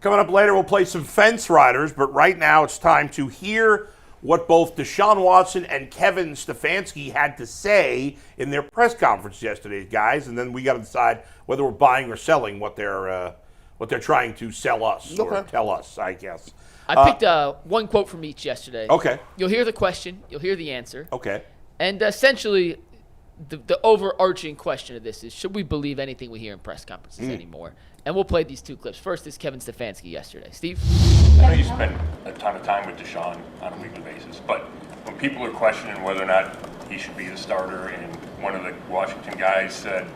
Coming up later, we'll play some Fence Riders, but right now it's time to hear what both Deshaun Watson and Kevin Stefanski had to say in their press conference yesterday, guys, and then we got to decide whether we're buying or selling what they're trying to sell us or tell us, I guess. I picked one quote from each yesterday. Okay. You'll hear the question. You'll hear the answer. Okay. And essentially, the overarching question of this is, should we believe anything we hear in press conferences anymore? And we'll play these two clips. First is Kevin Stefanski yesterday. Steve? I know you spend a ton of time with Deshaun on a weekly basis, but when people are questioning whether or not he should be the starter, and one of the Washington guys said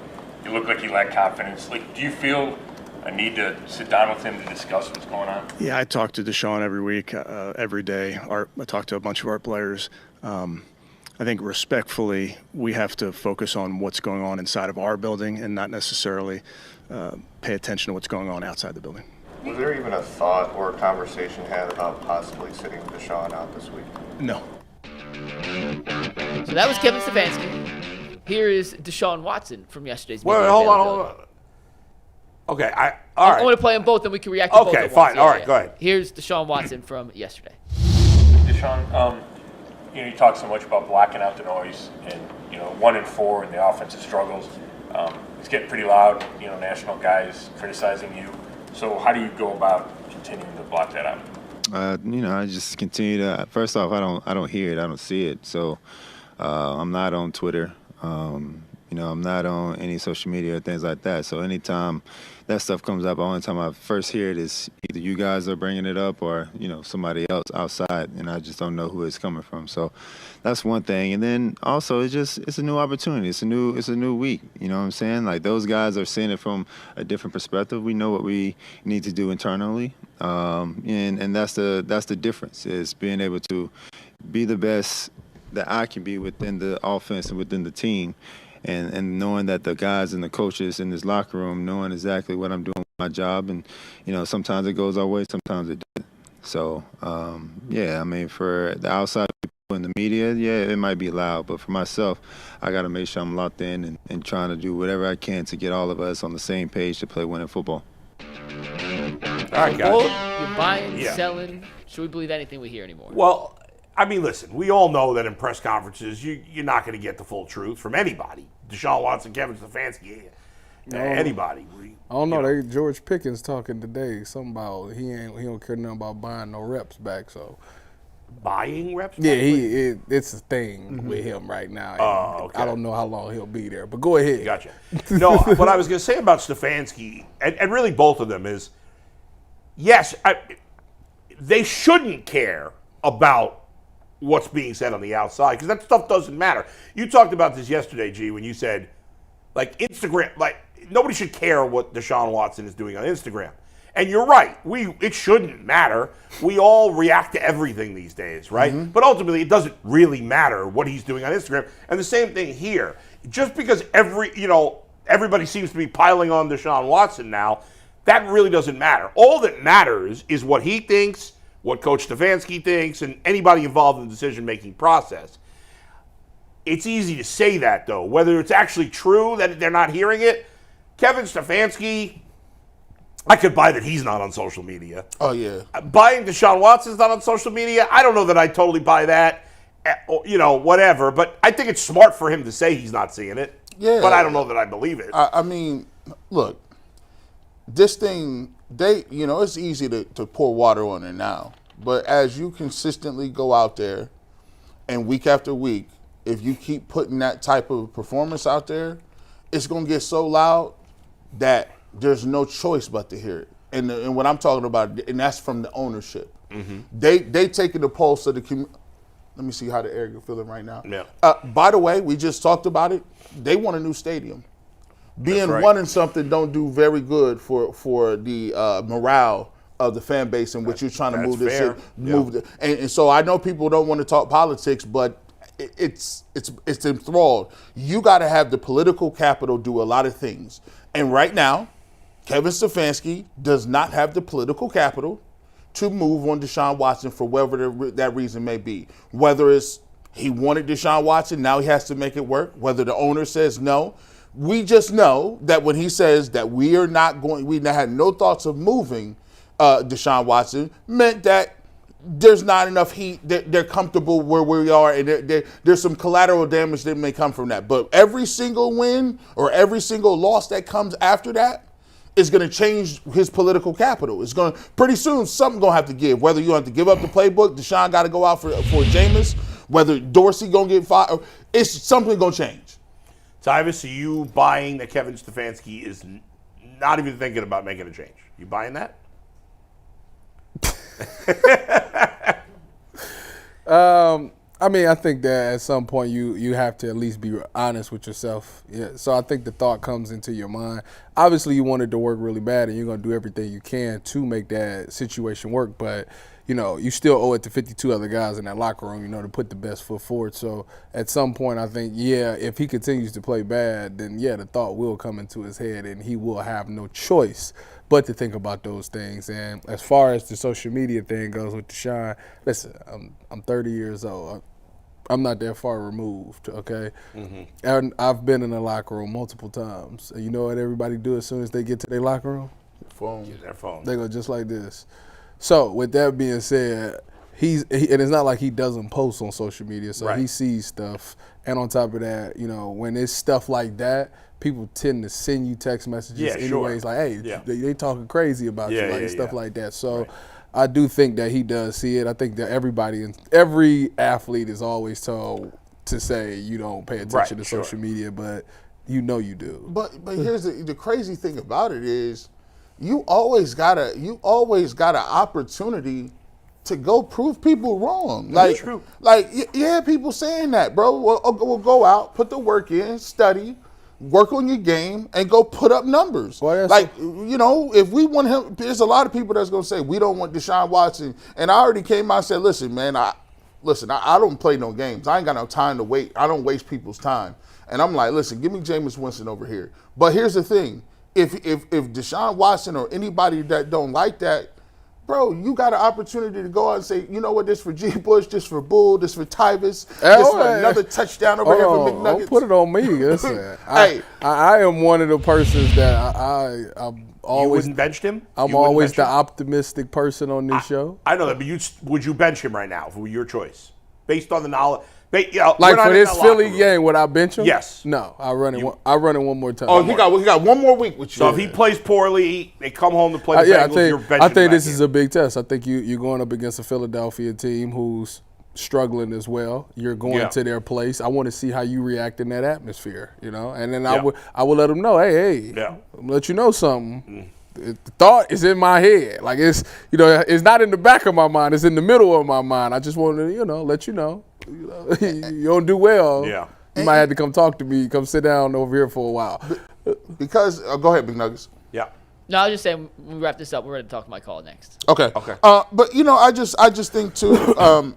he looked like he lacked confidence, do you feel a need to sit down with him to discuss what's going on? Yeah, I talk to Deshaun every week, every day. I talk to a bunch of our players. I think respectfully, we have to focus on what's going on inside of our building and not necessarily pay attention to what's going on outside the building. Was there even a thought or a conversation had about possibly sitting Deshaun out this week? No. So that was Kevin Stefanski. Here is Deshaun Watson from yesterday's media. Wait, hold on. Okay, all right. I'm going to play them both, and we can react to both at once. Okay, fine. All right, go ahead. Here's Deshaun Watson from yesterday. Deshaun, you talk so much about blocking out the noise, and 1-4 and the offensive struggles. It's getting pretty loud. National guys criticizing you. So how do you go about continuing to block that out? I just continue to. First off, I don't hear it. I don't see it. So I'm not on Twitter. I'm not on any social media or things like that. So anytime that stuff comes up, the only time I first hear it is either you guys are bringing it up or, somebody else outside, and I just don't know who it's coming from. So that's one thing. And then also it's a new opportunity. It's a new week. You know what I'm saying? Like, those guys are seeing it from a different perspective. We know what we need to do internally. And that's the difference, is being able to be the best that I can be within the offense and within the team. And knowing that the guys and the coaches in this locker room knowing exactly what I'm doing with my job. And, sometimes it goes our way, sometimes it doesn't. So, for the outside people in the media, it might be loud. But for myself, I got to make sure I'm locked in and trying to do whatever I can to get all of us on the same page to play winning football. All right, guys. You're buying, selling. Should we believe anything we hear anymore? Well, listen, we all know that in press conferences, you're not going to get the full truth from anybody. Deshaun Watson, Kevin Stefanski, anybody. I don't know. George Pickens talking today. Something about he don't care nothing about buying no reps back. So buying reps? Yeah, it's a thing with him right now. Okay. I don't know how long he'll be there, but go ahead. Gotcha. No, what I was going to say about Stefanski, and really both of them, is yes, they shouldn't care about what's being said on the outside, because that stuff doesn't matter. You talked about this yesterday, G, when you said, Instagram, nobody should care what Deshaun Watson is doing on Instagram. And you're right. It shouldn't matter. We all react to everything these days, right? Mm-hmm. But ultimately, it doesn't really matter what he's doing on Instagram. And the same thing here. Just because everybody seems to be piling on Deshaun Watson now, that really doesn't matter. All that matters is what he thinks, what Coach Stefanski thinks, and anybody involved in the decision-making process. It's easy to say that, though. Whether it's actually true that they're not hearing it, Kevin Stefanski, I could buy that he's not on social media. Oh, yeah. Buying Deshaun Watson's not on social media, I don't know that I totally buy that, whatever. But I think it's smart for him to say he's not seeing it. Yeah. But I don't know that I believe it. Look, this thing, it's easy to pour water on it now. But as you consistently go out there and week after week, if you keep putting that type of performance out there, it's going to get so loud that there's no choice but to hear it. And what I'm talking about, and that's from the ownership. Mm-hmm. They taking the pulse of the community. Let me see how the air is feeling right now. Yeah. By the way, we just talked about it. They want a new stadium. Being right. 1-something don't do very good for the morale of the fan base in which you're trying to move this shit. And so I know people don't want to talk politics, but it's enthralled. You got to have the political capital do a lot of things. And right now, Kevin Stefanski does not have the political capital to move on Deshaun Watson for whatever that reason may be. Whether it's he wanted Deshaun Watson, now he has to make it work. Whether the owner says no. We just know that when he says that we had no thoughts of moving, Deshaun Watson meant that there's not enough heat. They're comfortable where we are, and there's some collateral damage that may come from that. But every single win or every single loss that comes after that is going to change his political capital. It's going to pretty soon something going to have to give. Whether you have to give up the playbook, Deshaun got to go out for Jameis. Whether Dorsey going to get fired, it's something going to change. Tyvis, are you buying that Kevin Stefanski is not even thinking about making a change? You buying that? I mean, I think that at some point you have to at least be honest with yourself. Yeah. So I think the thought comes into your mind. Obviously, you want it to work really bad, and you're going to do everything you can to make that situation work. But, you still owe it to 52 other guys in that locker room, to put the best foot forward. So at some point, I think, if he continues to play bad, then, the thought will come into his head, and he will have no choice but to think about those things. And as far as the social media thing goes with Deshaun, listen, I'm 30 years old. I'm not that far removed, okay? Mm-hmm. And I've been in the locker room multiple times. And you know what everybody do as soon as they get to their locker room? Use their phone. They go just like this. So with that being said, and it's not like he doesn't post on social media, so right. He sees stuff. And on top of that, when it's stuff like that, people tend to send you text messages anyways, like, hey, they talking crazy about you, stuff like that. So right. I do think that he does see it. I think that every athlete is always told to say you don't pay attention to social media, but you do. But here's the crazy thing about it is you always got an opportunity to go prove people wrong. That's true. People saying that, bro. We'll go out, put the work in, study, work on your game, and go put up numbers. Well, if we want him, there's a lot of people that's going to say, we don't want Deshaun Watson. And I already came out and said, listen, man, I don't play no games. I ain't got no time to wait. I don't waste people's time. And I'm like, listen, give me Jameis Winston over here. But here's the thing. If Deshaun Watson or anybody that don't like that, bro, you got an opportunity to go out and say, you know what, this for G. Bush, this for Bull, this for Tyvis, this for another touchdown over here for McNuggets. Don't put it on me. Listen, hey. I am one of the persons that I'm always. You wouldn't bench him? I'm always the optimistic person on this show. I know that, but would you bench him right now if it were your choice? Based on the knowledge. Like for this Philly game, would I bench him? Yes. No, I run it one more time. Oh, he got one more week with you. So if he plays poorly, they come home to play the Bengals, you're benching him. I think this is a big test. I think you're going up against a Philadelphia team who's struggling as well. You're going to their place. I want to see how you react in that atmosphere, And then I will let them know, hey, I'm let you know something. The thought is in my head. Like it's not in the back of my mind. It's in the middle of my mind. I just want to, let you know. You don't do well. Yeah. You might have to come talk to me. Come sit down over here for a while. Because go ahead, Big Nuggets. Yeah. No, I was just saying when we wrap this up, we're going to talk to my call next. Okay. But I just think too. I'm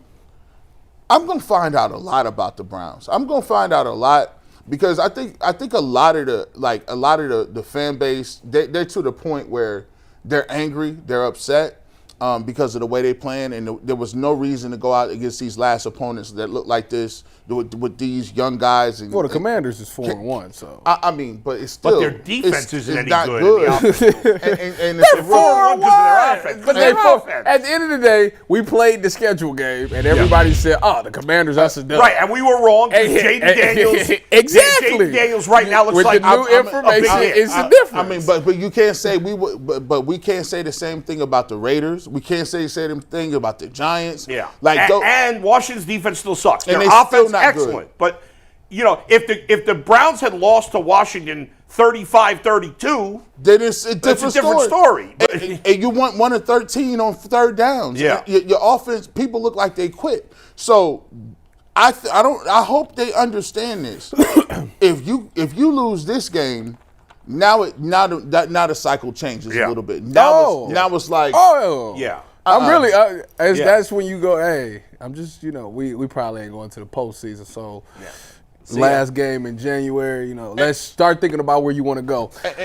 going to find out a lot about the Browns. I'm going to find out a lot because I think a lot of the fan base they're to the point where they're angry, they're upset. Because of the way they playing, and there was no reason to go out against these last opponents that look like this with these young guys. Well, the Commanders is 4-1, so I mean, but it's still. But their defense isn't any not good. and they're 4-1 because of their offense. But at the end of the day, we played the schedule game, and everybody said, "Oh, the Commanders are done." Right, and we were wrong. Jaden Daniels, exactly. Jaden Daniels right now looks with like the new information. It's the difference. I mean, but you can't say but we can't say the same thing about the Raiders. We can't say the same thing about the Giants. Yeah, and Washington's defense still sucks. Their and offense not excellent, good. but if the Browns had lost to Washington 35-32, then it's a different story. And you want 1 of 13 on third downs. Yeah, your offense. People look like they quit. So I hope they understand this. If you lose this game. Now the cycle changes a little bit. Now it's like I'm really that's when you go, hey, I'm just we probably ain't going to the postseason, so last game in January, let's start thinking about where you want to go. Start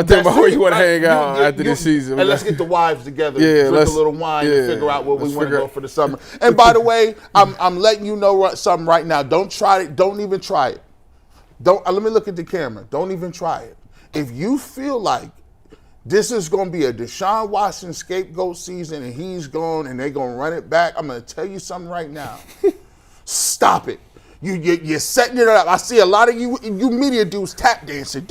thinking about where you want to hang out after this season. And let's get the wives together, drink a little wine, and figure out where we want to go for the summer. And by the way, I'm letting you know something right now. Don't try it. Don't even try it. Let me look at the camera. Don't even try it. If you feel like this is going to be a Deshaun Watson scapegoat season, and he's gone, and they're going to run it back. I'm going to tell you something right now. Stop it. You're setting it up. I see a lot of you media dudes tap dancing.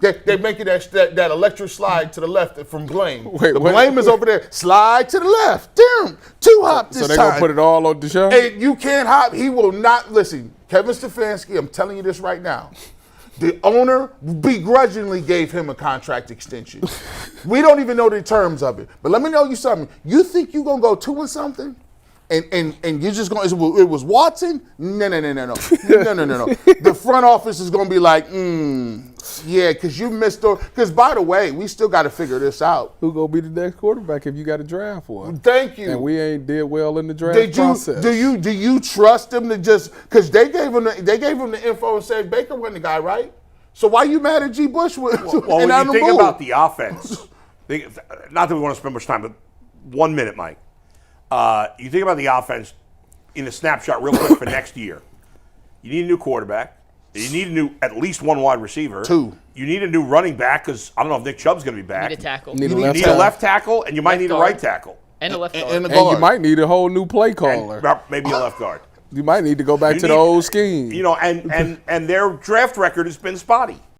They're making that electric slide to the left from Blame. The Blame is over there. Slide to the left. Damn. Two hop this time. So they're going to put it all on Deshaun? Hey, you can't hop. He will not. Listen, Kevin Stefanski, I'm telling you this right now. The owner begrudgingly gave him a contract extension. We don't even know the terms of it. But let me know you something. You think you're going to go 2-something? And you're just going, it was Watson? No. The front office is going to be like, yeah, because you missed, because by the way, we still got to figure this out. Who going to be the next quarterback if you got a draft for him? Thank you. And we ain't did well in the draft process. Do you trust them to just, because they gave him the info and said Baker wasn't the guy, right? So why you mad at G. Bush? Well, when you think about the offense, not that we want to spend much time, but 1 minute, Mike. You think about the offense in a snapshot real quick for next year. You need a new quarterback. You need at least one wide receiver. 2. You need a new running back because I don't know if Nick Chubb's going to be back. You need a tackle. You need a left tackle, and you might need a right tackle. And a left guard. And you might need a whole new play caller. And maybe a left guard. You might need to go back to the old scheme. And their draft record has been spotty.